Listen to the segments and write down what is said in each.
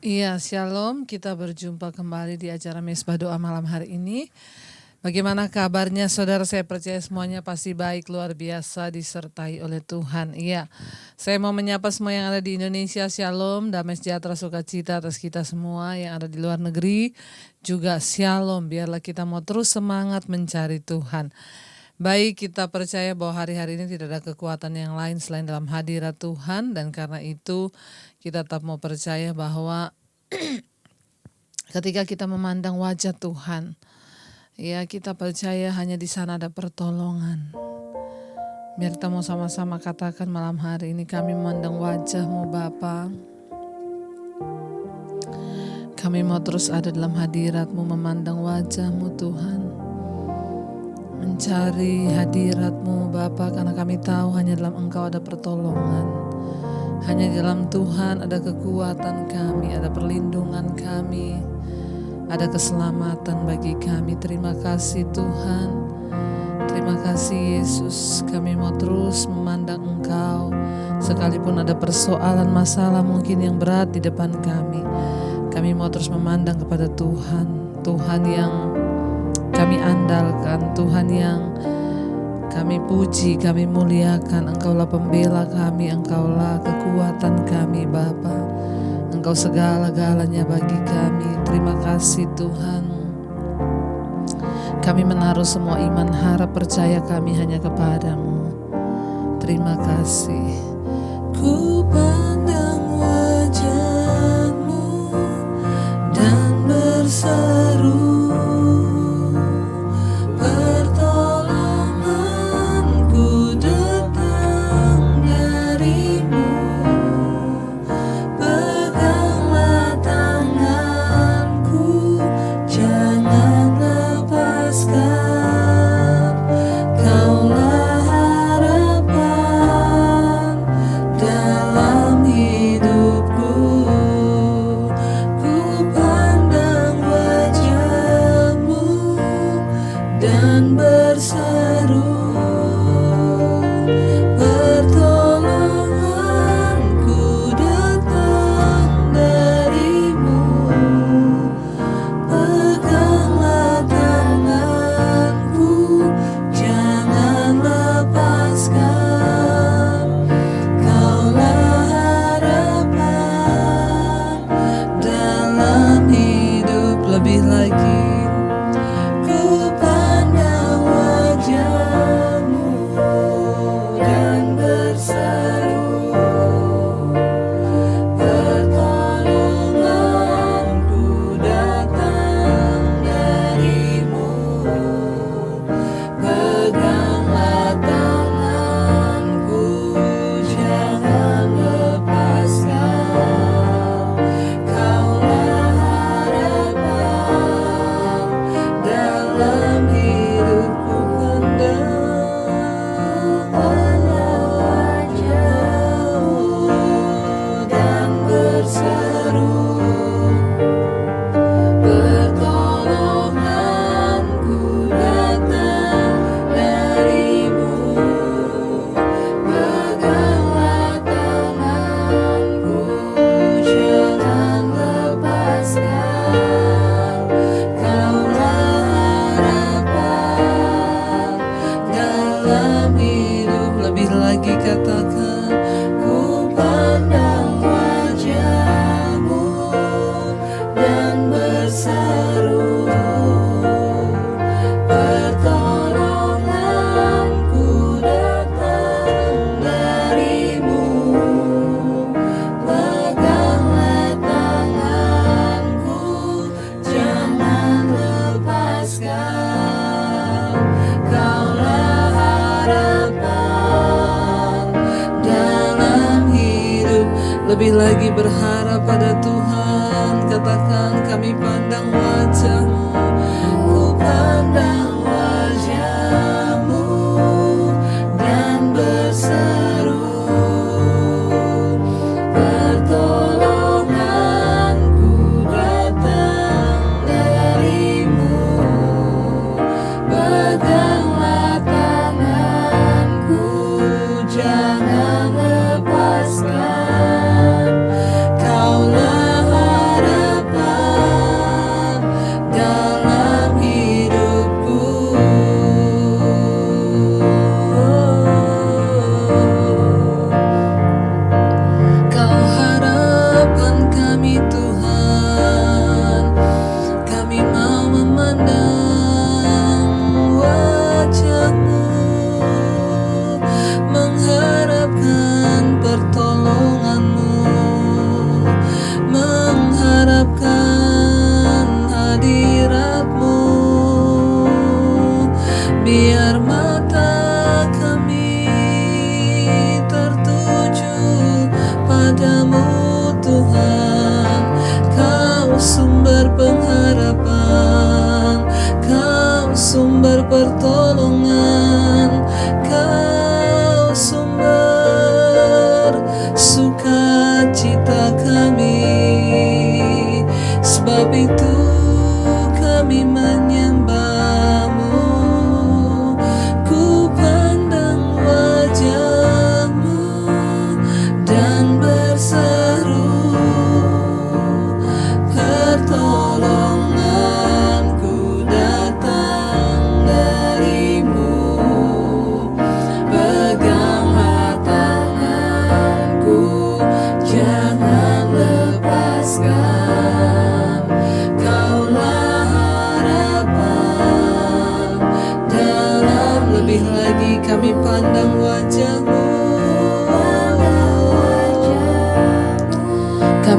Iya, Shalom. Kita berjumpa kembali di acara Mesbah Doa malam hari ini. Bagaimana kabarnya saudara? Saya percaya semuanya pasti baik, luar biasa, disertai oleh Tuhan. Iya, saya mau menyapa semua yang ada di Indonesia. Shalom, damai sejahtera, sukacita atas kita semua yang ada di luar negeri. Juga shalom, biarlah kita mau terus semangat mencari Tuhan. Baik, kita percaya bahwa hari-hari ini tidak ada kekuatan yang lain selain dalam hadirat Tuhan. Dan karena itu kita tetap mau percaya bahwa ketika kita memandang wajah Tuhan, ya kita percaya hanya di sana ada pertolongan. Biar kita mau sama-sama katakan malam hari ini, kami memandang wajah-Mu Bapa. Kami mau terus ada dalam hadirat-Mu, memandang wajah-Mu Tuhan. Mencari hadirat-Mu Bapa, karena kami tahu hanya dalam Engkau ada pertolongan. Hanya di dalam Tuhan ada kekuatan kami, ada perlindungan kami, ada keselamatan bagi kami. Terima kasih Tuhan. Terima kasih Yesus. Kami mau terus memandang Engkau. Sekalipun ada persoalan masalah mungkin yang berat di depan kami, kami mau terus memandang kepada Tuhan. Tuhan yang kami andalkan, Tuhan yang kami puji, kami muliakan. Engkaulah pembela kami, Engkaulah kekuatan kami Bapa. Engkau segala-galanya bagi kami. Terima kasih Tuhan. Kami menaruh semua iman, harap, percaya kami hanya kepadamu. Terima kasih. Ku pandang wajah-Mu dan berseru, lebih lagi berharap pada Tuhan. Katakan, kami pandang wajah-Mu. Ku pandang wajah-Mu dan berseru, pertolonganku datang dari-Mu. Peganglah tanganku, jangan lepaskan. Kaulah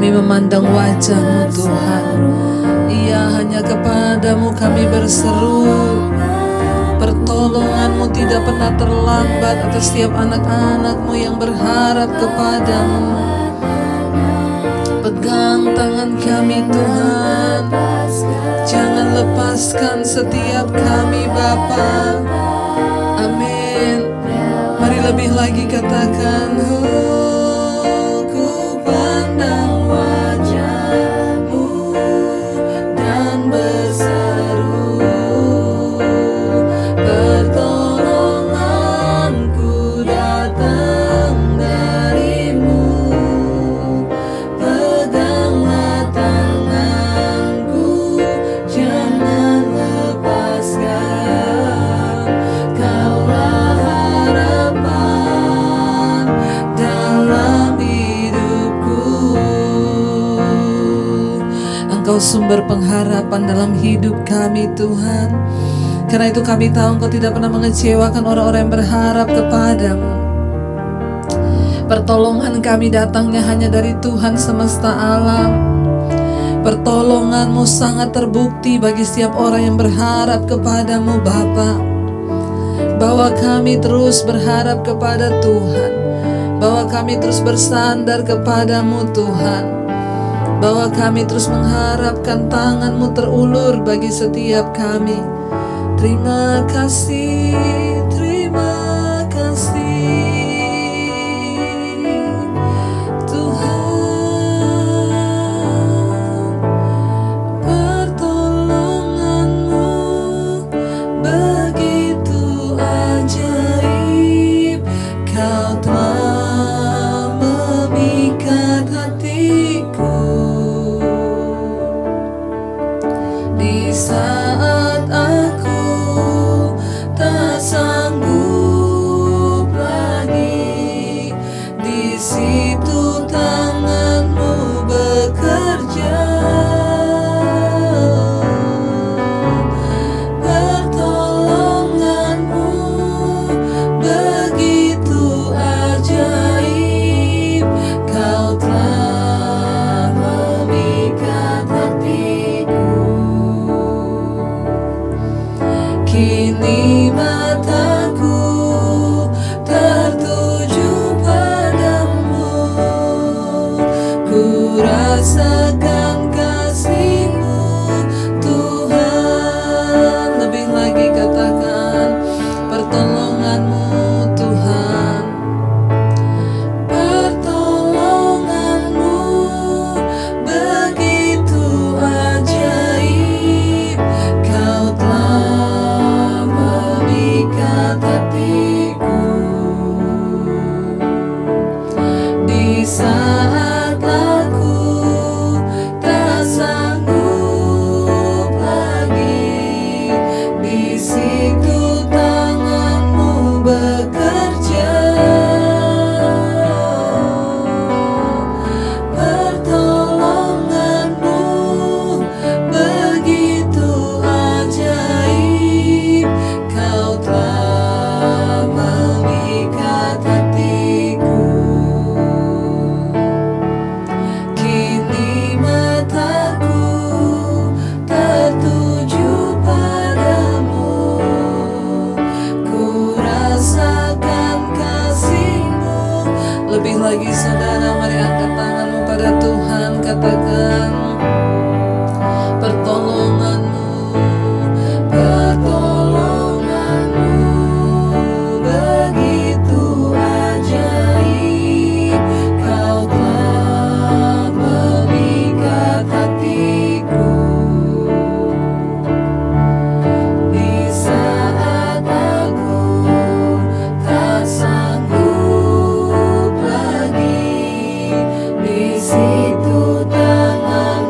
kami memandang wajah-Mu Tuhan. Iya, hanya kepadamu kami berseru. Pertolongan-Mu tidak pernah terlambat atas setiap anak-anak-Mu yang berharap kepadamu. Pegang tangan kami Tuhan, jangan lepaskan setiap kami Bapa. Amin. Mari lebih lagi katakan, ku pandang wajah-Mu dan berseru, pertolonganku datang dari-Mu. Peganglah tanganku, jangan lepaskan. Kaulah harapan dalam hidupku. Engkau sumber pengharapan dalam hidup kami Tuhan. Karena itu kami tahu Engkau tidak pernah mengecewakan orang-orang yang berharap kepadamu. Pertolongan kami datangnya hanya dari Tuhan semesta alam. Pertolongan-Mu sangat terbukti bagi setiap orang yang berharap kepadamu Bapa. Bahwa kami terus berharap kepada Tuhan, bahwa kami terus bersandar kepadamu Tuhan, bahwa kami terus mengharapkan tangan-Mu terulur bagi setiap kami. Terima kasih, terima kasih Tuhan. Pertolongan-Mu begitu ajaib, Kau telah memikat hatiku. Di saat aku tak sanggup lagi, di situ tangan-Mu bekerja. Pertolongan-Mu begitu ajaib, Kau telah memikat hatiku. Kini mataku tertuju padamu, ku rasakan kasih-Mu Tuhan. Lebih lagi katakan, pertolongan-Mu Tuhan. Pertolongan-Mu begitu ajaib, Kau telah memikat hatiku. Di saat aku tak sanggup lagi, di situ tangan-Mu bekerja. Pertolongan-Mu begitu ajaib, Kau telah memikat hatiku. Kini mataku tertuju padamu, ku rasakan kasih-Mu. Lebih lagi saudara, mari angkat tanganmu pada Tuhan, katakan, pertolongan-Mu, pertolongan-Mu begitu ajaib, Kau telah memikat hatiku. Di saat aku tak sanggup lagi, di situ tangan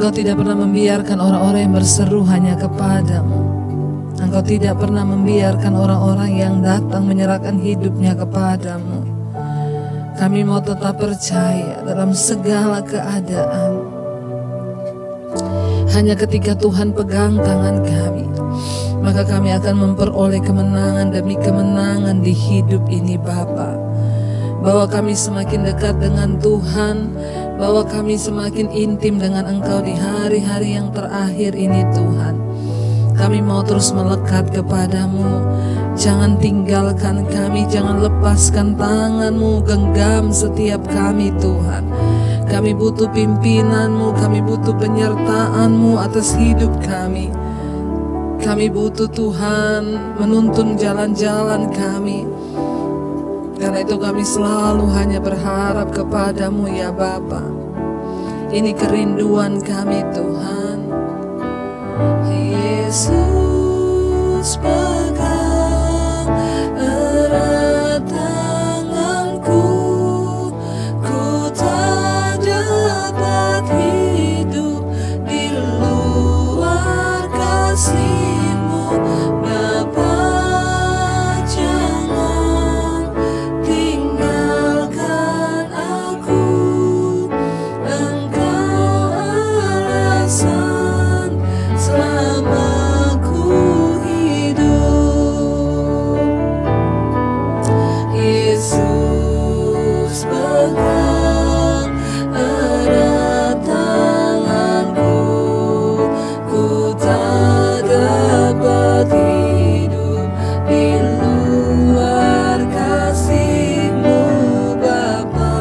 Engkau tidak pernah membiarkan orang-orang yang berseru hanya kepadamu. Engkau tidak pernah membiarkan orang-orang yang datang menyerahkan hidupnya kepadamu. Kami mau tetap percaya dalam segala keadaan. Hanya ketika Tuhan pegang tangan kami, maka kami akan memperoleh kemenangan demi kemenangan di hidup ini Bapa. Bahwa kami semakin dekat dengan Tuhan, bahwa kami semakin intim dengan Engkau di hari-hari yang terakhir ini Tuhan. Kami mau terus melekat kepadamu. Jangan tinggalkan kami, jangan lepaskan tangan-Mu, genggam setiap kami Tuhan. Kami butuh pimpinan-Mu, kami butuh penyertaan-Mu atas hidup kami. Kami butuh Tuhan menuntun jalan-jalan kami. Karena itu kami selalu hanya berharap kepadamu ya Bapa. Ini kerinduan kami Tuhan. Yesus pegang erat tanganku, ku tak dapat hidup di luar kasih-Mu Bapa. Jangan tinggalkan aku, Engkau alasan selama ku hidup. Yesus pegang erat tanganku, ku tak dapat hidup di luar kasih-Mu Bapa.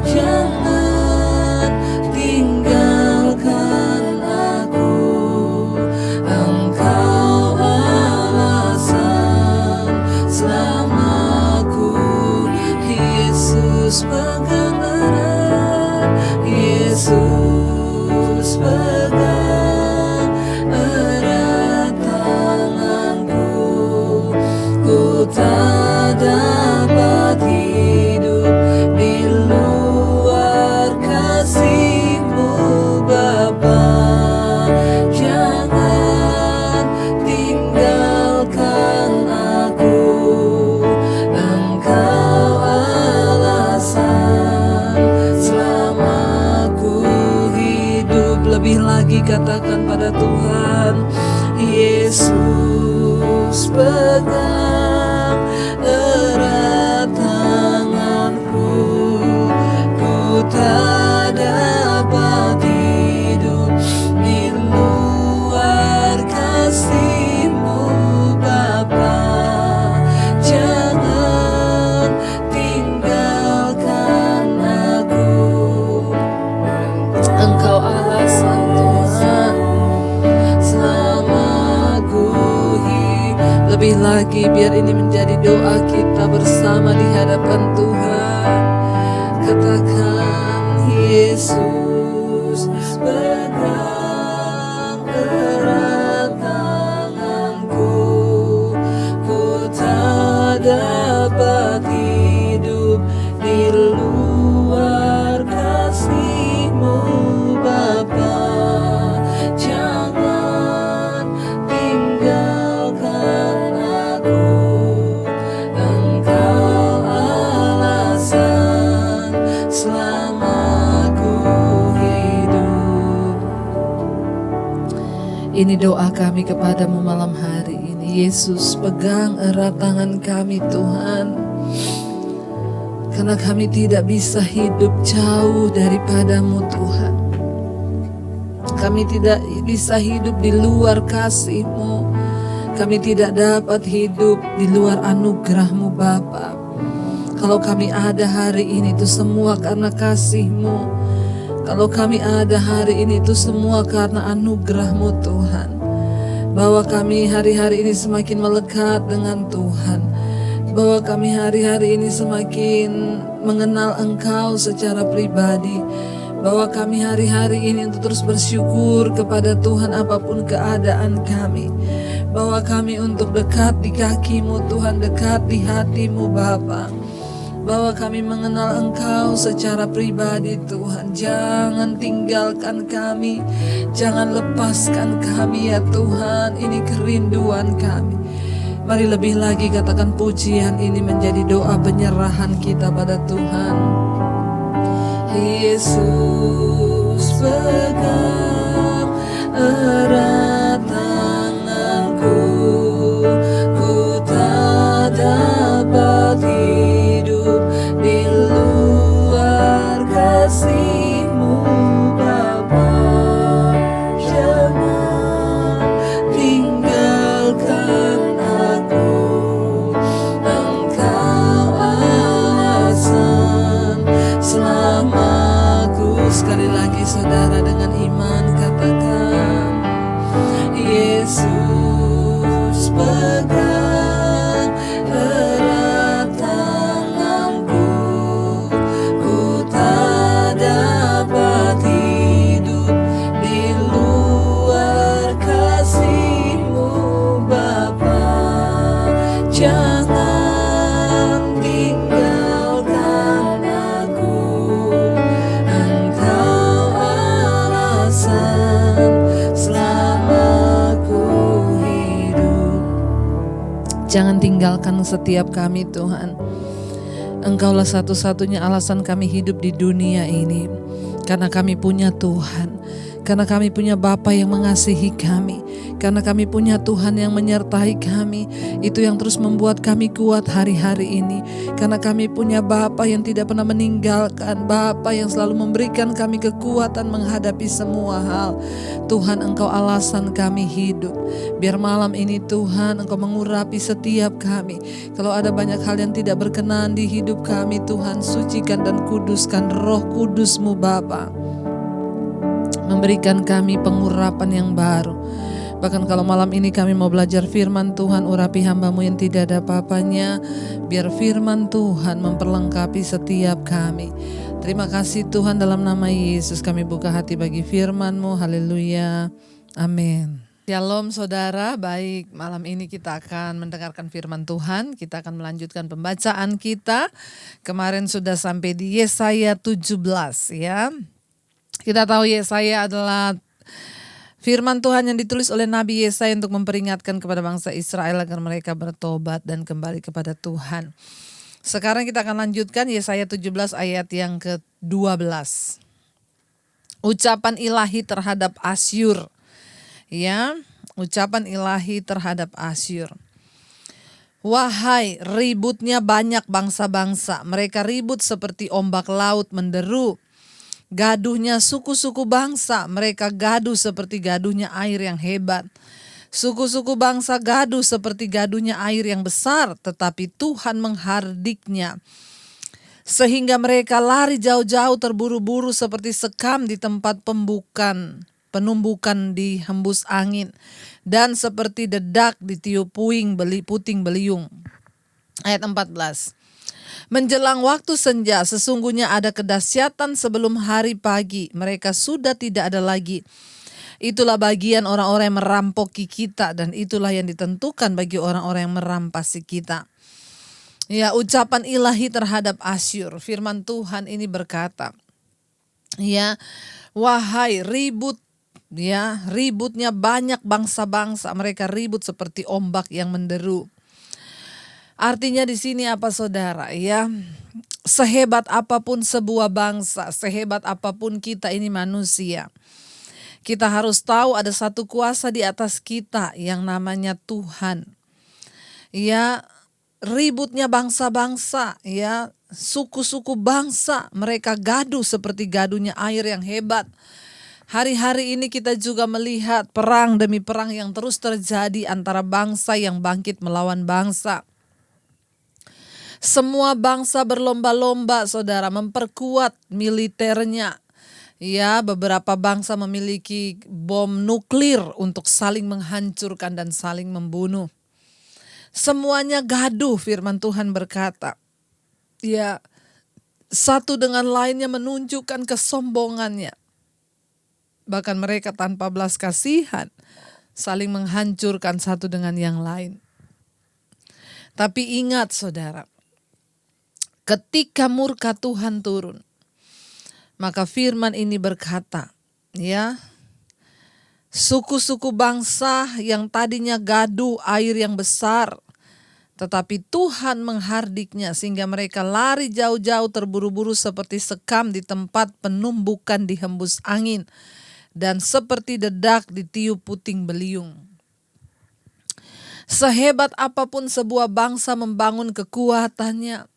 Jangan tinggalkan aku, Engkau alasan selama ku. Yesus pegang erat, Yesus pegang erat tanganku, ku tak dapat hidup di luar kasih-Mu Bapa. Jangan tinggalkan aku, Engkau alasan selama ku hidup. Lebih lagi katakan pada Tuhan, Yesus pegang erat tanganku, ku tak dapat hidup di luar kasih-Mu Bapa. Jangan tinggalkan aku, Engkau alasan Tuhan selama ku hidup. Lebih lagi biar ini menjadi doa kita bersama di hadapan Tuhan. Katakan, Yesus pegang erat tanganku, ku tak dapat hidup di luar kasih-Mu Bapa. Jangan tinggalkan aku, Engkau alasan selama ku hidup. Ini doa kami kepadamu malam hari ini. Yesus pegang erat tangan kami Tuhan. Karena kami tidak bisa hidup jauh daripadamu Tuhan. Kami tidak bisa hidup di luar kasih-Mu. Kami tidak dapat hidup di luar anugerah-Mu Bapa. Kalau kami ada hari ini itu semua karena kasih-Mu. Kalau kami ada hari ini itu semua karena anugerah-Mu Tuhan. Bahwa kami hari-hari ini semakin melekat dengan Tuhan. Bahwa kami hari-hari ini semakin mengenal Engkau secara pribadi. Bahwa kami hari-hari ini untuk terus bersyukur kepada Tuhan apapun keadaan kami. Bahwa kami untuk dekat di kaki-Mu Tuhan, dekat di hati-Mu Bapa. bahwa kami mengenal Engkau secara pribadi Tuhan. Jangan tinggalkan kami, jangan lepaskan kami ya Tuhan, ini kerinduan kami. Mari lebih lagi katakan pujian ini menjadi doa penyerahan kita pada Tuhan. Yesus pegang erat tanganku, ku tak dapat hidup di luar kasih-Mu Bapa. Jangan tinggalkan aku, Engkau alasan selamaku. Sekali lagi saudara dengan iman katakan, Yesus pegang erat tanganku, ku tak dapat hidup di luar kasih-Mu Bapa. Jangan tinggalkan aku, Engkau alasan selamaku hidup. Jangan tinggalkan setiap kami Tuhan. Engkaulah satu-satunya alasan kami hidup di dunia ini. Karena kami punya Tuhan, karena kami punya Bapa yang mengasihi kami, karena kami punya Tuhan yang menyertai kami. Itu yang terus membuat kami kuat hari-hari ini. Karena kami punya Bapa yang tidak pernah meninggalkan, Bapa yang selalu memberikan kami kekuatan menghadapi semua hal. Tuhan, Engkau alasan kami hidup. Biar malam ini Tuhan, Engkau mengurapi setiap kami. Kalau ada banyak hal yang tidak berkenan di hidup kami, Tuhan, sucikan dan kuduskan Roh Kudus-Mu Bapa, memberikan kami pengurapan yang baru. Bahkan kalau malam ini kami mau belajar firman Tuhan, urapi hamba-Mu yang tidak ada apa-apanya. Biar firman Tuhan memperlengkapi setiap kami. Terima kasih Tuhan, dalam nama Yesus kami buka hati bagi firman-Mu. Haleluya. Amin. Shalom saudara, baik, malam ini kita akan mendengarkan firman Tuhan. Kita akan melanjutkan pembacaan kita. Kemarin sudah sampai di Yesaya 17 ya. Kita tahu Yesaya adalah firman Tuhan yang ditulis oleh Nabi Yesaya untuk memperingatkan kepada bangsa Israel agar mereka bertobat dan kembali kepada Tuhan. Sekarang kita akan lanjutkan Yesaya 17 ayat yang ke-12. Ucapan ilahi terhadap Asyur. Ya, ucapan ilahi terhadap Asyur. Wahai, ributnya banyak bangsa-bangsa, mereka ribut seperti ombak laut menderu. Gaduhnya suku-suku bangsa, mereka gaduh seperti gaduhnya air yang hebat. Suku-suku bangsa gaduh seperti gaduhnya air yang besar, tetapi Tuhan menghardiknya. Sehingga mereka lari jauh-jauh terburu-buru seperti sekam di tempat penumbukan di hembus angin, dan seperti dedak ditiup puting beliung. Ayat 14. Menjelang waktu senja, sesungguhnya ada kedahsyatan sebelum hari pagi. Mereka sudah tidak ada lagi. Itulah bagian orang-orang yang merampoki kita, dan itulah yang ditentukan bagi orang-orang yang merampasi kita. Ya, ucapan ilahi terhadap Asyur. Firman Tuhan ini berkata, ya, wahai ribut. Ya, ributnya banyak bangsa-bangsa, mereka ribut seperti ombak yang menderu. Artinya di sini apa saudara? Ya, sehebat apapun sebuah bangsa, sehebat apapun kita ini manusia, kita harus tahu ada satu kuasa di atas kita yang namanya Tuhan. Ya, ributnya bangsa-bangsa, ya, suku-suku bangsa, mereka gaduh seperti gaduhnya air yang hebat. Hari-hari ini kita juga melihat perang demi perang yang terus terjadi antara bangsa yang bangkit melawan bangsa. Semua bangsa berlomba-lomba saudara memperkuat militernya. Ya, beberapa bangsa memiliki bom nuklir untuk saling menghancurkan dan saling membunuh. Semuanya gaduh, firman Tuhan berkata. Ya, satu dengan lainnya menunjukkan kesombongannya. Bahkan mereka tanpa belas kasihan saling menghancurkan satu dengan yang lain. Tapi ingat saudara, ketika murka Tuhan turun, maka firman ini berkata, ya, suku-suku bangsa yang tadinya gaduh air yang besar, tetapi Tuhan menghardiknya sehingga mereka lari jauh-jauh terburu-buru seperti sekam di tempat penumbukan dihembus angin dan seperti dedak ditiup puting beliung. Sehebat apapun sebuah bangsa membangun kekuatannya,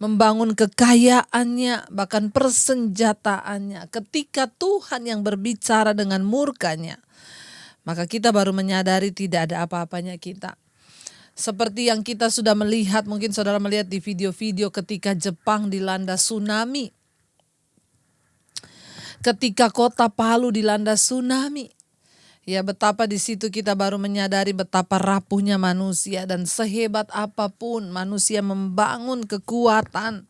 membangun kekayaannya, bahkan persenjataannya, ketika Tuhan yang berbicara dengan murkanya, maka kita baru menyadari tidak ada apa-apanya kita. Seperti yang kita sudah melihat, mungkin saudara melihat di video-video ketika Jepang dilanda tsunami. Ketika kota Palu dilanda tsunami. Ya, betapa di situ kita baru menyadari betapa rapuhnya manusia, dan sehebat apapun manusia membangun kekuatan,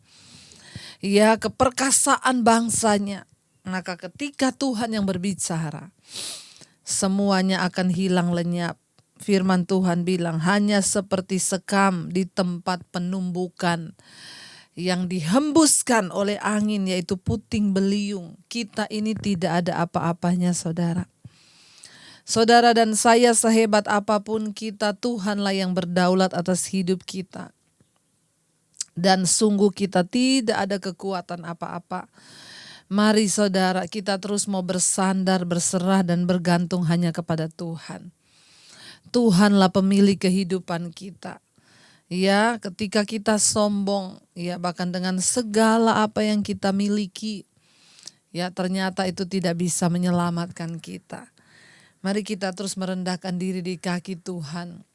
ya, keperkasaan bangsanya, maka ketika Tuhan yang berbicara, semuanya akan hilang lenyap. Firman Tuhan bilang hanya seperti sekam di tempat penumbukan yang dihembuskan oleh angin, yaitu puting beliung. Kita ini tidak ada apa-apanya, saudara. Saudara dan saya sehebat apapun kita, Tuhanlah yang berdaulat atas hidup kita. Dan sungguh kita tidak ada kekuatan apa-apa. Mari saudara, kita terus mau bersandar, berserah dan bergantung hanya kepada Tuhan. Tuhanlah pemilik kehidupan kita. Ya, ketika kita sombong, ya, bahkan dengan segala apa yang kita miliki, ya, ternyata itu tidak bisa menyelamatkan kita. Mari kita terus merendahkan diri di kaki Tuhan.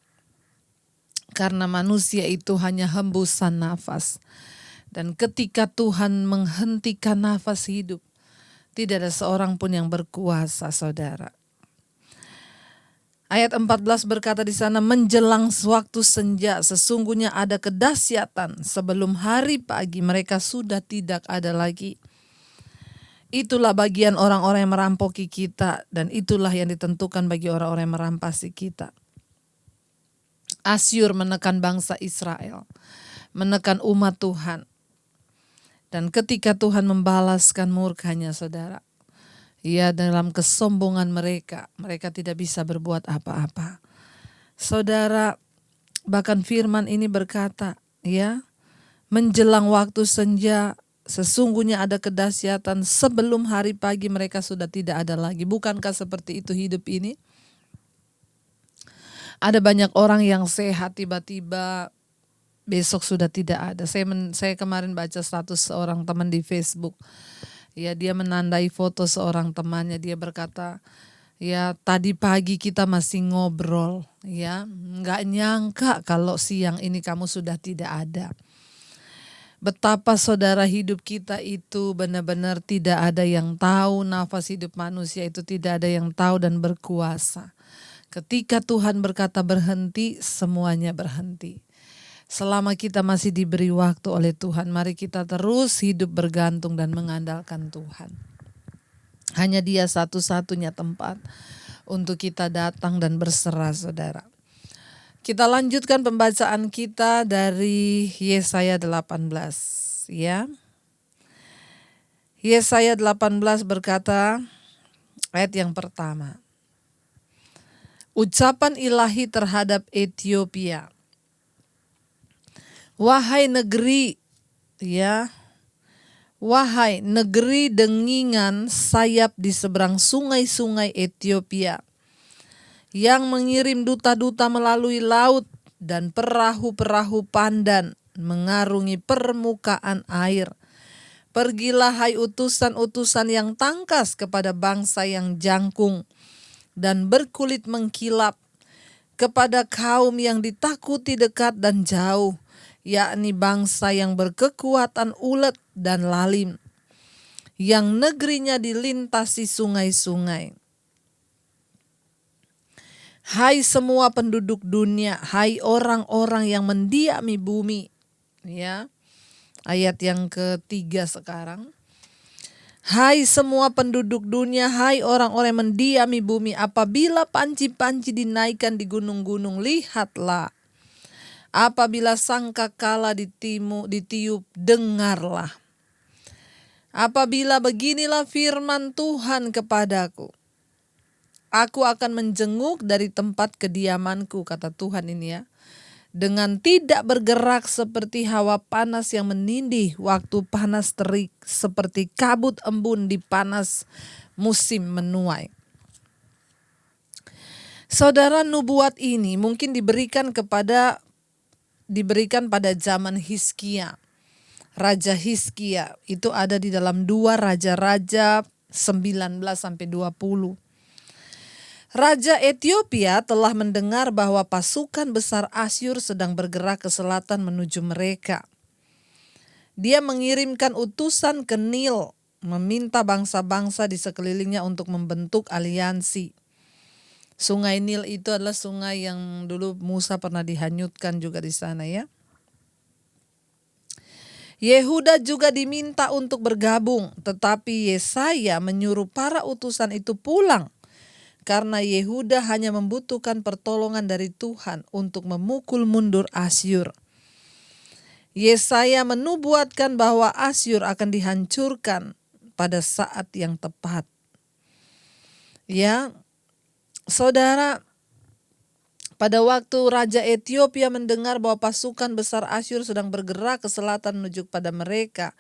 Karena manusia itu hanya hembusan nafas. Dan ketika Tuhan menghentikan nafas hidup, tidak ada seorang pun yang berkuasa, saudara. Ayat 14 berkata di sana, menjelang waktu senja sesungguhnya ada kedahsyatan, sebelum hari pagi mereka sudah tidak ada lagi. Itulah bagian orang-orang yang merampoki kita, dan itulah yang ditentukan bagi orang-orang yang merampasi kita. Asyur menekan bangsa Israel, menekan umat Tuhan. Dan ketika Tuhan membalaskan murkanya, saudara, ya, dalam kesombongan mereka tidak bisa berbuat apa-apa. Saudara, bahkan firman ini berkata, ya, menjelang waktu senja, sesungguhnya ada kedahsyatan, sebelum hari pagi mereka sudah tidak ada lagi. Bukankah seperti itu hidup ini? Ada banyak orang yang sehat, tiba-tiba besok sudah tidak ada. Saya kemarin baca status seorang teman di Facebook. Ya, dia menandai foto seorang temannya. Dia berkata, ya, tadi pagi kita masih ngobrol, ya, nggak nyangka kalau siang ini kamu sudah tidak ada. Betapa saudara hidup kita itu benar-benar tidak ada yang tahu, nafas hidup manusia itu tidak ada yang tahu dan berkuasa. Ketika Tuhan berkata berhenti, semuanya berhenti. Selama kita masih diberi waktu oleh Tuhan, mari kita terus hidup bergantung dan mengandalkan Tuhan. Hanya Dia satu-satunya tempat untuk kita datang dan berserah, saudara. Kita lanjutkan pembacaan kita dari Yesaya 18, ya. Yesaya 18 berkata, ayat yang pertama. Ucapan ilahi terhadap Ethiopia. Wahai negeri, ya, wahai negeri dengingan sayap di seberang sungai-sungai Ethiopia, yang mengirim duta-duta melalui laut dan perahu-perahu pandan mengarungi permukaan air. Pergilah hai utusan-utusan yang tangkas kepada bangsa yang jangkung dan berkulit mengkilap, kepada kaum yang ditakuti dekat dan jauh, yakni bangsa yang berkekuatan ulet dan lalim, yang negerinya dilintasi sungai-sungai. Hai semua penduduk dunia, hai orang-orang yang mendiami bumi. Ya, ayat yang ketiga sekarang. Hai semua penduduk dunia, hai orang-orang yang mendiami bumi, apabila panci-panci dinaikkan di gunung-gunung, lihatlah. Apabila sangkakala ditiup, dengarlah. Apabila beginilah firman Tuhan kepadaku, aku akan menjenguk dari tempat kediamanku, kata Tuhan ini ya, dengan tidak bergerak seperti hawa panas yang menindih waktu panas terik, seperti kabut embun di panas musim menuai. Saudara, nubuat ini mungkin diberikan pada zaman Hizkia. Raja Hizkia itu ada di dalam 2 Raja-Raja 19-20. Raja Ethiopia telah mendengar bahwa pasukan besar Asyur sedang bergerak ke selatan menuju mereka. Dia mengirimkan utusan ke Nil, meminta bangsa-bangsa di sekelilingnya untuk membentuk aliansi. Sungai Nil itu adalah sungai yang dulu Musa pernah dihanyutkan juga di sana ya. Yehuda juga diminta untuk bergabung, tetapi Yesaya menyuruh para utusan itu pulang karena Yehuda hanya membutuhkan pertolongan dari Tuhan untuk memukul mundur Asyur. Yesaya menubuatkan bahwa Asyur akan dihancurkan pada saat yang tepat. Ya, saudara, pada waktu Raja Ethiopia mendengar bahwa pasukan besar Asyur sedang bergerak ke selatan menuju pada mereka,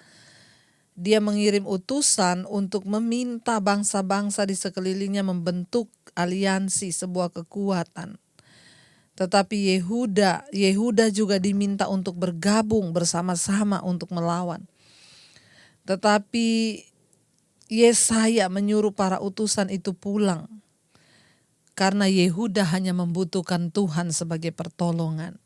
dia mengirim utusan untuk meminta bangsa-bangsa di sekelilingnya membentuk aliansi, sebuah kekuatan. Tetapi Yehuda juga diminta untuk bergabung bersama-sama untuk melawan. Tetapi Yesaya menyuruh para utusan itu pulang. Karena Yehuda hanya membutuhkan Tuhan sebagai pertolongan.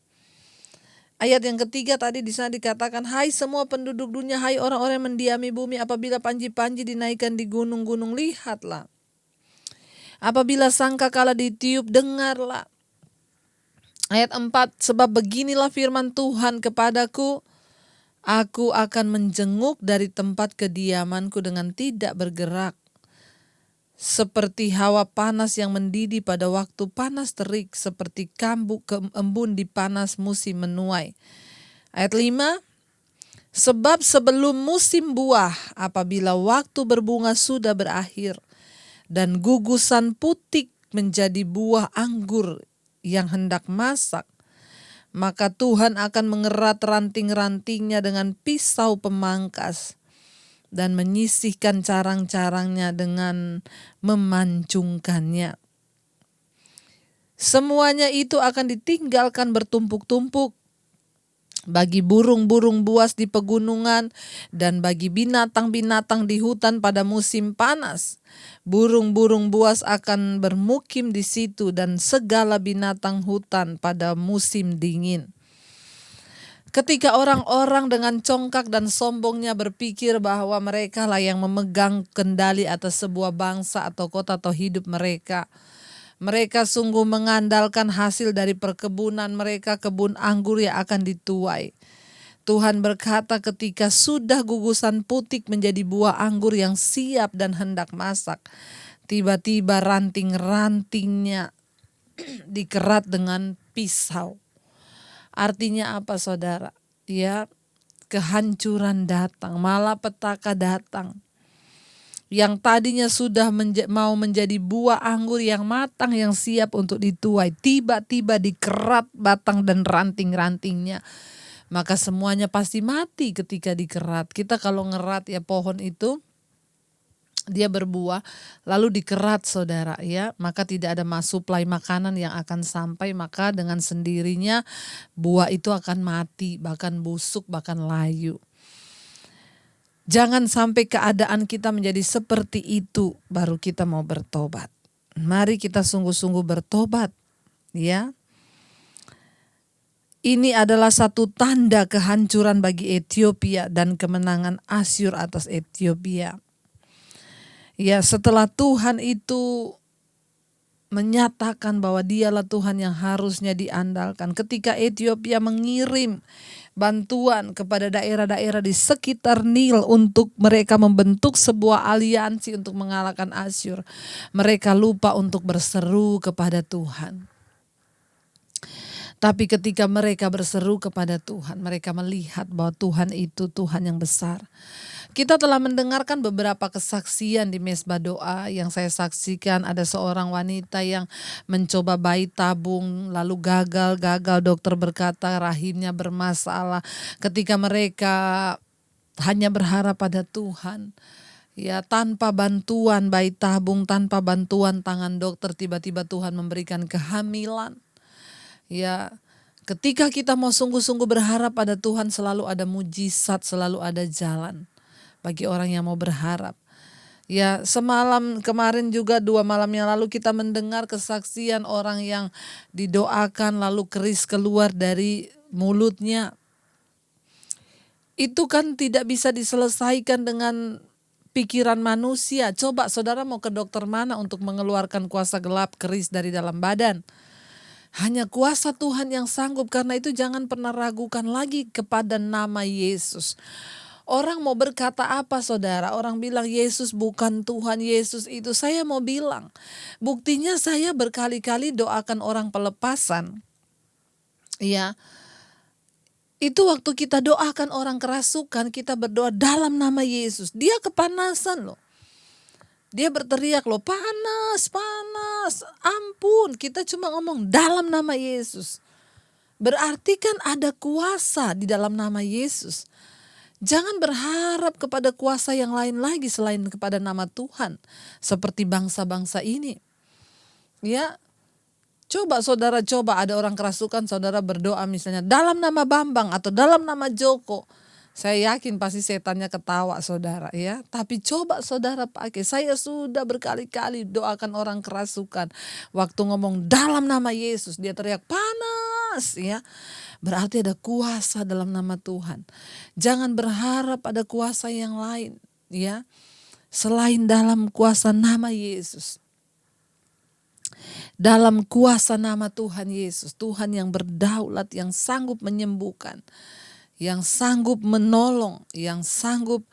Ayat yang ketiga tadi di sana dikatakan, hai semua penduduk dunia, hai orang-orang yang mendiami bumi, apabila panji-panji dinaikkan di gunung-gunung, lihatlah. Apabila sangkakala ditiup, dengarlah. Ayat 4, sebab beginilah firman Tuhan kepadaku, aku akan menjenguk dari tempat kediamanku dengan tidak bergerak. Seperti hawa panas yang mendidih pada waktu panas terik, seperti kabut embun di panas musim menuai. Ayat 5, sebab sebelum musim buah, apabila waktu berbunga sudah berakhir, dan gugusan putik menjadi buah anggur yang hendak masak, maka Tuhan akan mengerat ranting-rantingnya dengan pisau pemangkas, dan menyisihkan carang-carangnya dengan memancungkannya. Semuanya itu akan ditinggalkan bertumpuk-tumpuk bagi burung-burung buas di pegunungan dan bagi binatang-binatang di hutan pada musim panas. Burung-burung buas akan bermukim di situ dan segala binatang hutan pada musim dingin. Ketika orang-orang dengan congkak dan sombongnya berpikir bahwa mereka lah yang memegang kendali atas sebuah bangsa atau kota atau hidup mereka, mereka sungguh mengandalkan hasil dari perkebunan mereka, kebun anggur yang akan dituai. Tuhan berkata, ketika sudah gugusan putik menjadi buah anggur yang siap dan hendak masak, tiba-tiba ranting-rantingnya dikerat dengan pisau. Artinya apa, saudara? Ya, kehancuran datang, malapetaka datang. Yang tadinya sudah mau menjadi buah anggur yang matang, yang siap untuk dituai, tiba-tiba dikerat batang dan ranting-rantingnya. Maka semuanya pasti mati ketika dikerat. Kita kalau ngerat ya pohon itu, dia berbuah lalu dikerat, saudara, ya, maka tidak ada suplai makanan yang akan sampai, maka dengan sendirinya buah itu akan mati, bahkan busuk, bahkan layu. Jangan sampai keadaan kita menjadi seperti itu baru kita mau bertobat. Mari kita sungguh-sungguh bertobat, ya. Ini adalah satu tanda kehancuran bagi Ethiopia dan kemenangan Asyur atas Ethiopia. Ya, setelah Tuhan itu menyatakan bahwa dialah Tuhan yang harusnya diandalkan. Ketika Ethiopia mengirim bantuan kepada daerah-daerah di sekitar Nil untuk mereka membentuk sebuah aliansi untuk mengalahkan Asyur, mereka lupa untuk berseru kepada Tuhan. Tapi ketika mereka berseru kepada Tuhan, mereka melihat bahwa Tuhan itu Tuhan yang besar. Kita telah mendengarkan beberapa kesaksian di mesbah doa yang saya saksikan. Ada seorang wanita yang mencoba bayi tabung lalu gagal. Dokter berkata rahimnya bermasalah. Ketika mereka hanya berharap pada Tuhan, ya, tanpa bantuan bayi tabung, tanpa bantuan tangan dokter, tiba-tiba Tuhan memberikan kehamilan. Ya, ketika kita mau sungguh-sungguh berharap pada Tuhan, selalu ada mujizat, selalu ada jalan bagi orang yang mau berharap. Ya, semalam kemarin juga 2 malam yang lalu kita mendengar kesaksian orang yang didoakan lalu keris keluar dari mulutnya. Itu kan tidak bisa diselesaikan dengan pikiran manusia. Coba saudara mau ke dokter mana untuk mengeluarkan kuasa gelap keris dari dalam badan? Hanya kuasa Tuhan yang sanggup. Karena itu jangan pernah ragukan lagi kepada nama Yesus. Orang mau berkata apa saudara? Orang bilang Yesus bukan Tuhan, Yesus itu. Saya mau bilang, buktinya saya berkali-kali doakan orang pelepasan. Ya, itu waktu kita doakan orang kerasukan, kita berdoa dalam nama Yesus. Dia kepanasan loh. Dia berteriak loh, panas, ampun. Kita cuma ngomong dalam nama Yesus. Berarti kan ada kuasa di dalam nama Yesus. Jangan berharap kepada kuasa yang lain lagi selain kepada nama Tuhan. Seperti bangsa-bangsa ini. Ya, coba ada orang kerasukan, saudara berdoa misalnya dalam nama Bambang atau dalam nama Joko. Saya yakin pasti setannya ketawa saudara ya. Tapi coba saudara pakai. Saya sudah berkali-kali doakan orang kerasukan. Waktu ngomong dalam nama Yesus dia teriak panas ya. Berarti ada kuasa dalam nama Tuhan. Jangan berharap ada kuasa yang lain ya. Selain dalam kuasa nama Yesus. Dalam kuasa nama Tuhan Yesus. Tuhan yang berdaulat, yang sanggup menyembuhkan, yang sanggup menolong, yang sanggup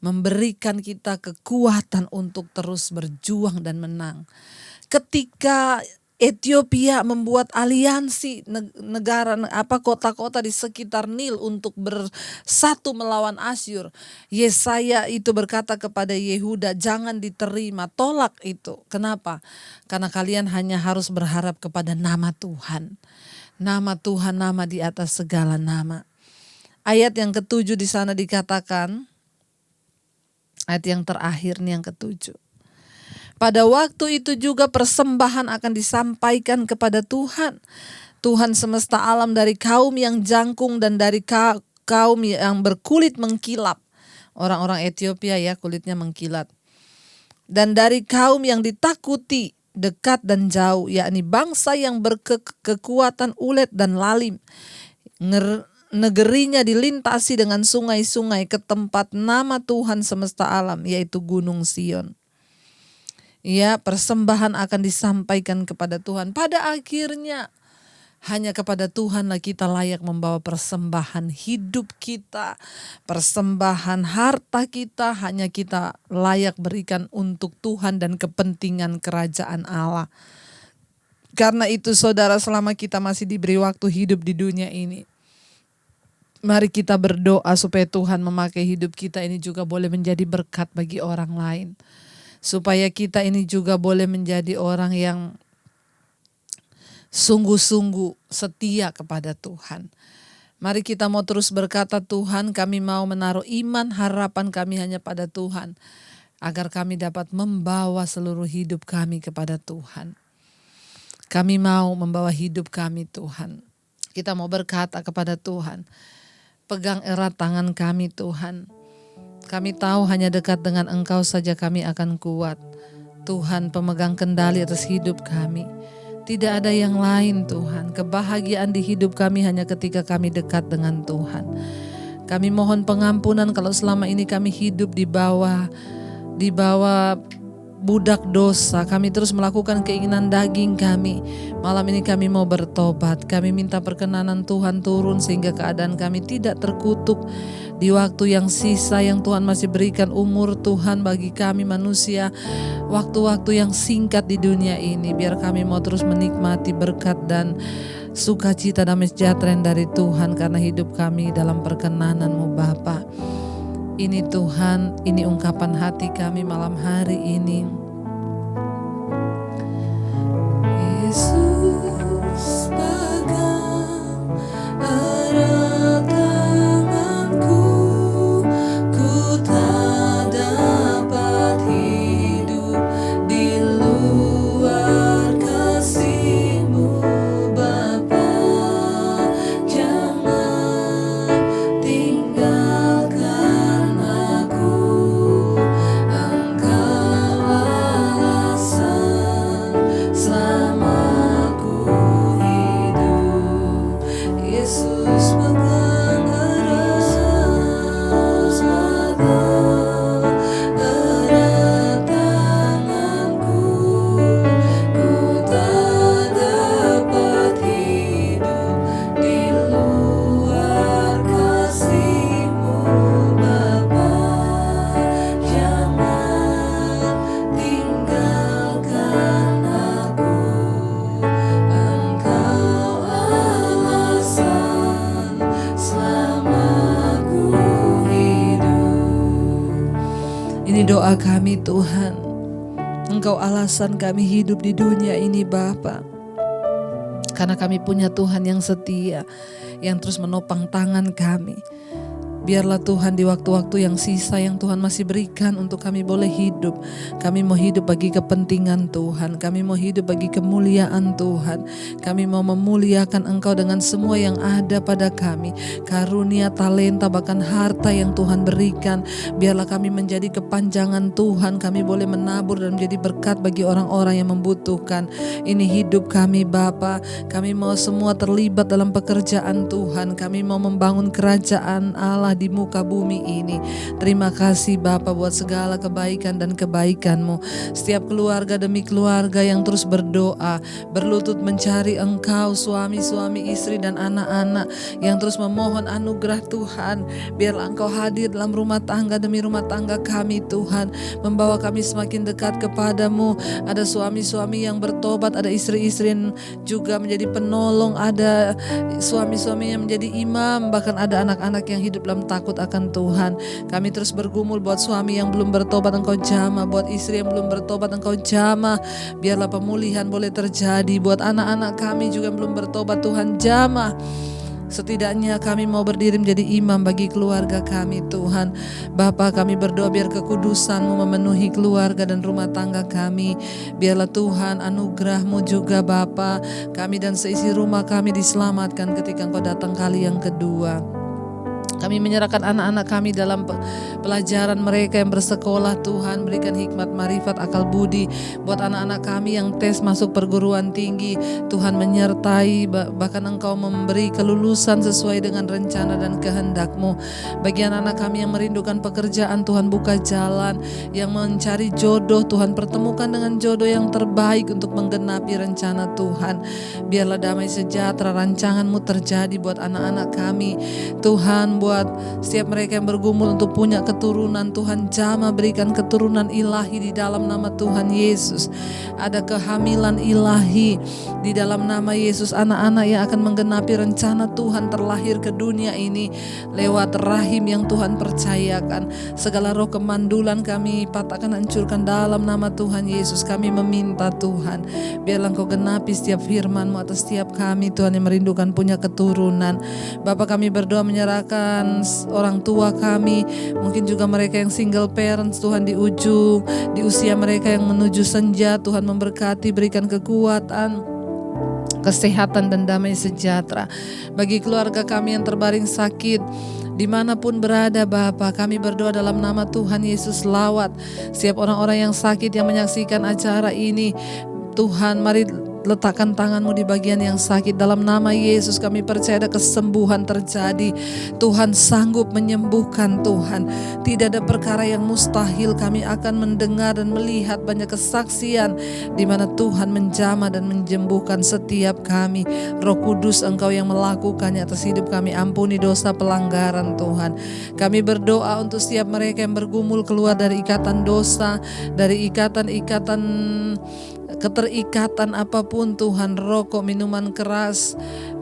memberikan kita kekuatan untuk terus berjuang dan menang. Ketika Ethiopia membuat aliansi negara kota-kota di sekitar Nil untuk bersatu melawan Asyur, Yesaya itu berkata kepada Yehuda, jangan diterima, tolak itu. Kenapa? Karena kalian hanya harus berharap kepada nama Tuhan. Nama Tuhan, nama di atas segala nama. Ayat yang ke-7 di sana dikatakan, ayat yang terakhir nih yang ke-7. Pada waktu itu juga persembahan akan disampaikan kepada Tuhan. Tuhan semesta alam dari kaum yang jangkung dan dari kaum yang berkulit mengkilap. Orang-orang Ethiopia ya kulitnya mengkilat. Dan dari kaum yang ditakuti dekat dan jauh, yakni bangsa yang berkekuatan ulet dan lalim. Negerinya dilintasi dengan sungai-sungai ke tempat nama Tuhan semesta alam, yaitu Gunung Sion. Ya, persembahan akan disampaikan kepada Tuhan. Pada akhirnya hanya kepada Tuhanlah kita layak membawa persembahan hidup kita, persembahan harta kita, hanya kita layak berikan untuk Tuhan dan kepentingan kerajaan Allah. Karena itu saudara, selama kita masih diberi waktu hidup di dunia ini, mari kita berdoa supaya Tuhan memakai hidup kita ini juga boleh menjadi berkat bagi orang lain. Supaya kita ini juga boleh menjadi orang yang sungguh-sungguh setia kepada Tuhan. Mari kita mau terus berkata, Tuhan, kami mau menaruh iman harapan kami hanya pada Tuhan. Agar kami dapat membawa seluruh hidup kami kepada Tuhan. Kami mau membawa hidup kami Tuhan. Kita mau berkata kepada Tuhan, pegang erat tangan kami Tuhan. Kami tahu hanya dekat dengan Engkau saja kami akan kuat. Tuhan, pemegang kendali atas hidup kami. Tidak ada yang lain Tuhan. Kebahagiaan di hidup kami hanya ketika kami dekat dengan Tuhan. Kami mohon pengampunan kalau selama ini kami hidup di bawah budak dosa. Kami terus melakukan keinginan daging kami. Malam ini kami mau bertobat. Kami minta perkenanan Tuhan turun sehingga keadaan kami tidak terkutuk. Di waktu yang sisa yang Tuhan masih berikan umur Tuhan bagi kami manusia, waktu-waktu yang singkat di dunia ini, biar kami mau terus menikmati berkat dan sukacita, damai sejahtera yang dari Tuhan, karena hidup kami dalam perkenanan-Mu Bapa. Ini Tuhan, ini ungkapan hati kami malam hari ini. Yesus pegang erat tanganku, ku tak dapat hidup di luar kasih-Mu Bapa. Jangan tinggalkan aku, Engkau alasan selama ku hidup. Yesus pegang erat tanganku, ku tak dapat hidup di luar kasih-Mu Bapa. Jangan tinggalkan aku, Engkau alasan selama ku hidup. Ini doa kami Tuhan, Engkau alasan kami hidup di dunia ini Bapa. Karena kami punya Tuhan yang setia, yang terus menopang tangan kami. Biarlah Tuhan di waktu-waktu yang sisa yang Tuhan masih berikan untuk kami boleh hidup. Kami mau hidup bagi kepentingan Tuhan. Kami mau hidup bagi kemuliaan Tuhan. Kami mau memuliakan Engkau dengan semua yang ada pada kami. Karunia, talenta, bahkan harta yang Tuhan berikan. Biarlah kami menjadi kepanjangan Tuhan. Kami boleh menabur dan menjadi berkat bagi orang-orang yang membutuhkan. Ini hidup kami Bapa. Kami mau semua terlibat dalam pekerjaan Tuhan. Kami mau membangun kerajaan Allah di muka bumi ini. Terima kasih Bapa buat segala kebaikan dan kebaikan-Mu. Setiap keluarga demi keluarga yang terus berdoa, berlutut mencari Engkau, suami-suami, istri dan anak-anak yang terus memohon anugerah Tuhan. Biarlah Engkau hadir dalam rumah tangga demi rumah tangga kami Tuhan, membawa kami semakin dekat kepadamu. Ada suami-suami yang bertobat, ada istri-istri yang juga menjadi penolong, ada suami-suami yang menjadi imam, bahkan ada anak-anak yang hidup dalam takut akan Tuhan. Kami terus bergumul buat suami yang belum bertobat, Engkau jamah. Buat istri yang belum bertobat, Engkau jamah. Biarlah pemulihan boleh terjadi. Buat anak-anak kami juga yang belum bertobat, Tuhan jamah. Setidaknya kami mau berdiri menjadi imam bagi keluarga kami Tuhan. Bapa, kami berdoa biar kekudusan-Mu memenuhi keluarga dan rumah tangga kami. Biarlah Tuhan anugerah-Mu juga Bapa, kami dan seisi rumah kami diselamatkan ketika Engkau datang kali yang kedua. Kami menyerahkan anak-anak kami dalam pelajaran mereka yang bersekolah Tuhan. Berikan hikmat, marifat, akal budi. Buat anak-anak kami yang tes masuk perguruan tinggi, Tuhan menyertai, bahkan Engkau memberi kelulusan sesuai dengan rencana dan kehendak-Mu. Bagi anak-anak kami yang merindukan pekerjaan, Tuhan buka jalan. Yang mencari jodoh, Tuhan pertemukan dengan jodoh yang terbaik untuk menggenapi rencana Tuhan. Biarlah damai sejahtera rancangan-Mu terjadi buat anak-anak kami Tuhan. Buat setiap mereka yang bergumul untuk punya keturunan, Tuhan jamah berikan keturunan ilahi di dalam nama Tuhan Yesus. Ada kehamilan ilahi di dalam nama Yesus. Anak-anak yang akan menggenapi rencana Tuhan terlahir ke dunia ini lewat rahim yang Tuhan percayakan. Segala roh kemandulan kami patahkan, hancurkan dalam nama Tuhan Yesus. Kami meminta Tuhan, biarlah Engkau genapi setiap firman-Mu atas setiap kami Tuhan yang merindukan punya keturunan. Bapa, kami berdoa menyerahkan orang tua kami, mungkin juga mereka yang single parents Tuhan, di usia mereka yang menuju senja. Tuhan memberkati, berikan kekuatan, kesehatan dan damai sejahtera. Bagi keluarga kami yang terbaring sakit dimanapun berada Bapa, kami berdoa dalam nama Tuhan Yesus. Lawat setiap orang-orang yang sakit yang menyaksikan acara ini Tuhan. Mari letakkan tangan-Mu di bagian yang sakit. Dalam nama Yesus kami percaya ada kesembuhan terjadi. Tuhan sanggup menyembuhkan Tuhan. Tidak ada perkara yang mustahil. Kami akan mendengar dan melihat banyak kesaksian di mana Tuhan menjamah dan menyembuhkan setiap kami. Roh Kudus, Engkau yang melakukannya atas hidup kami. Ampuni dosa pelanggaran Tuhan. Kami berdoa untuk setiap mereka yang bergumul keluar dari ikatan dosa, dari ikatan-ikatan keterikatan apapun Tuhan, rokok, minuman keras,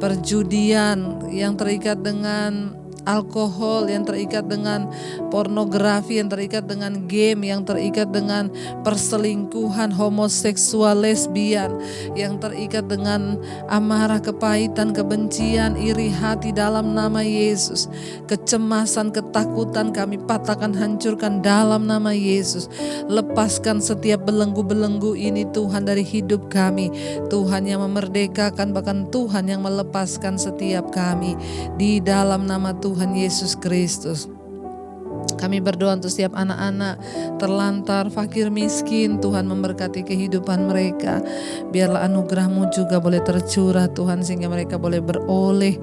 perjudian, yang terikat dengan alkohol, yang terikat dengan pornografi, yang terikat dengan game, yang terikat dengan perselingkuhan, homoseksual, lesbian, yang terikat dengan amarah, kepahitan, kebencian, iri hati, dalam nama Yesus. Kecemasan, ketakutan kami patahkan, hancurkan dalam nama Yesus. Lepaskan setiap belenggu-belenggu ini Tuhan dari hidup kami. Tuhan yang memerdekakan, bahkan Tuhan yang melepaskan setiap kami di dalam nama Tuhan Yesus Kristus. Kami berdoa untuk setiap anak-anak terlantar, fakir, miskin. Tuhan memberkati kehidupan mereka. Biarlah anugerah-Mu juga boleh tercurah Tuhan, sehingga mereka boleh beroleh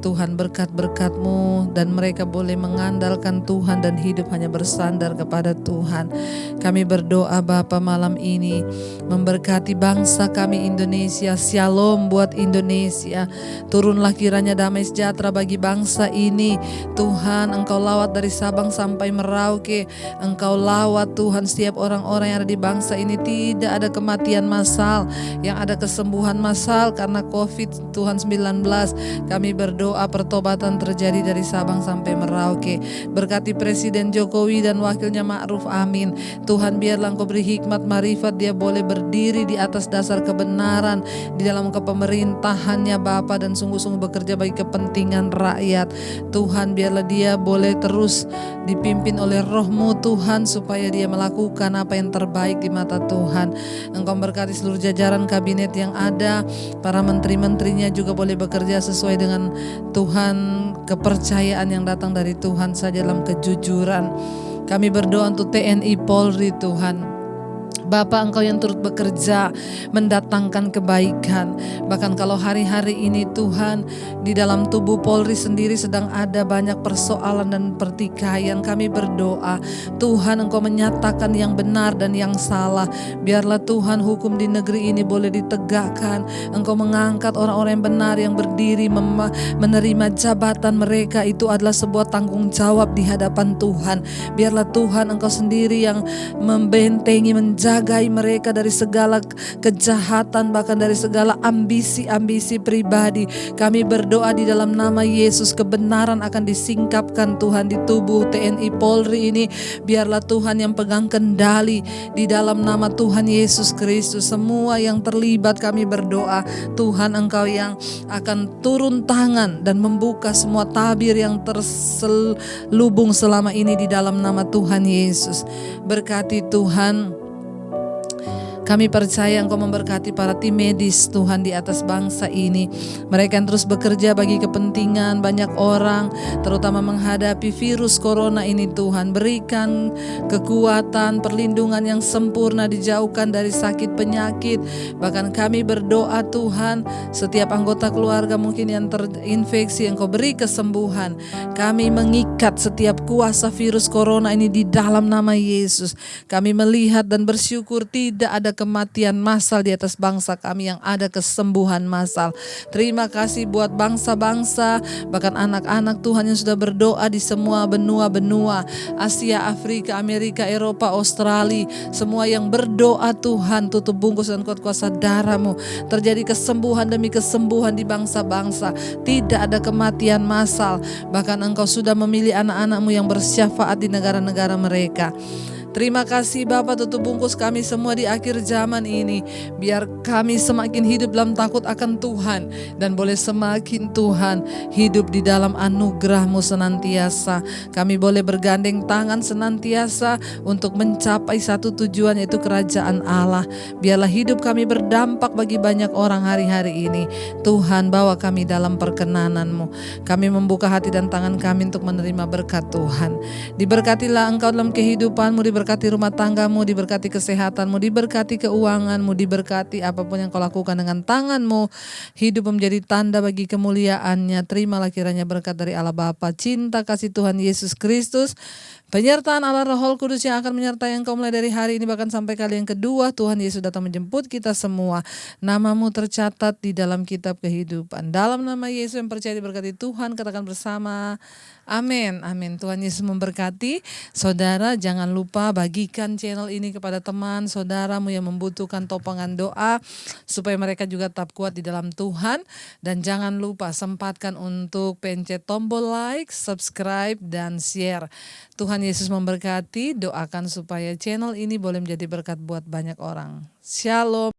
Tuhan berkat-berkat-Mu, dan mereka boleh mengandalkan Tuhan dan hidup hanya bersandar kepada Tuhan. Kami berdoa Bapa malam ini, memberkati bangsa kami Indonesia. Shalom buat Indonesia. Turunlah kiranya damai sejahtera bagi bangsa ini. Tuhan, Engkau lawat dari Sabang sampai Merauke. Engkau lawat Tuhan setiap orang-orang yang ada di bangsa ini. Tidak ada kematian massal, yang ada kesembuhan massal karena COVID Tuhan 19. Kami berdoa pertobatan terjadi dari Sabang sampai Merauke. Berkati Presiden Jokowi dan wakilnya Ma'ruf, amin. Tuhan, biarlah Engkau beri hikmat marifat, dia boleh berdiri di atas dasar kebenaran di dalam kepemerintahannya Bapa, dan sungguh-sungguh bekerja bagi kepentingan rakyat. Tuhan, biarlah dia boleh terus dipimpin oleh Roh-Mu Tuhan, supaya dia melakukan apa yang terbaik di mata Tuhan. Engkau berkati seluruh jajaran kabinet yang ada, para menteri-menterinya juga boleh bekerja sesuai dengan Tuhan, kepercayaan yang datang dari Tuhan saja dalam kejujuran. Kami berdoa untuk TNI Polri Tuhan. Bapa, Engkau yang turut bekerja mendatangkan kebaikan. Bahkan kalau hari-hari ini Tuhan, di dalam tubuh Polri sendiri sedang ada banyak persoalan dan pertikaian, kami berdoa Tuhan, Engkau menyatakan yang benar dan yang salah. Biarlah Tuhan hukum di negeri ini boleh ditegakkan. Engkau mengangkat orang-orang yang benar, yang berdiri menerima jabatan mereka. Itu adalah sebuah tanggung jawab di hadapan Tuhan. Biarlah Tuhan Engkau sendiri yang membentengi, menjagai mereka dari segala kejahatan, bahkan dari segala ambisi-ambisi pribadi. Kami berdoa di dalam nama Yesus, kebenaran akan disingkapkan Tuhan di tubuh TNI Polri ini. Biarlah Tuhan yang pegang kendali di dalam nama Tuhan Yesus Kristus. Semua yang terlibat kami berdoa Tuhan, Engkau yang akan turun tangan dan membuka semua tabir yang terselubung selama ini di dalam nama Tuhan Yesus. Berkati Tuhan. Kami percaya Engkau memberkati para tim medis Tuhan di atas bangsa ini. Mereka yang terus bekerja bagi kepentingan banyak orang, terutama menghadapi virus corona ini Tuhan. Berikan kekuatan, perlindungan yang sempurna, dijauhkan dari sakit penyakit. Bahkan kami berdoa Tuhan, setiap anggota keluarga mungkin yang terinfeksi, Engkau beri kesembuhan. Kami mengikat setiap kuasa virus corona ini di dalam nama Yesus. Kami melihat dan bersyukur tidak ada kematian massal di atas bangsa kami, yang ada kesembuhan massal. Terima kasih buat bangsa-bangsa, bahkan anak-anak Tuhan yang sudah berdoa di semua benua-benua, Asia, Afrika, Amerika, Eropa, Australia. Semua yang berdoa Tuhan, tutup bungkus dan kuat kuasa darah-Mu. Terjadi kesembuhan demi kesembuhan di bangsa-bangsa. Tidak ada kematian massal. Bahkan Engkau sudah memilih anak-anak-Mu yang bersyafaat di negara-negara mereka. Terima kasih Bapa, tutup bungkus kami semua di akhir zaman ini. Biar kami semakin hidup dalam takut akan Tuhan, dan boleh semakin Tuhan hidup di dalam anugerah-Mu senantiasa. Kami boleh bergandeng tangan senantiasa untuk mencapai satu tujuan, yaitu kerajaan Allah. Biarlah hidup kami berdampak bagi banyak orang hari-hari ini. Tuhan, bawa kami dalam perkenanan-Mu. Kami membuka hati dan tangan kami untuk menerima berkat Tuhan. Diberkatilah Engkau dalam kehidupan-Mu, diberkati rumah tangga-Mu, diberkati kesehatan-Mu, diberkati keuangan-Mu, diberkati apapun yang Kau lakukan dengan tangan-Mu. Hidup menjadi tanda bagi kemuliaan-Nya. Terimalah kiranya berkat dari Allah Bapa, cinta kasih Tuhan Yesus Kristus, Penyertaan Allah Roh Kudus yang akan menyertai engkau mulai dari hari ini bahkan sampai kali yang kedua. Tuhan Yesus datang menjemput kita semua. Namamu tercatat di dalam kitab kehidupan. Dalam nama Yesus yang percaya diberkati Tuhan, katakan bersama, amin, amin. Tuhan Yesus memberkati. Saudara, jangan lupa bagikan channel ini kepada teman saudaramu yang membutuhkan topangan doa supaya mereka juga tetap kuat di dalam Tuhan. Dan jangan lupa sempatkan untuk pencet tombol like, subscribe, dan share. Tuhan Yesus memberkati. Doakan supaya channel ini boleh menjadi berkat buat banyak orang. Shalom.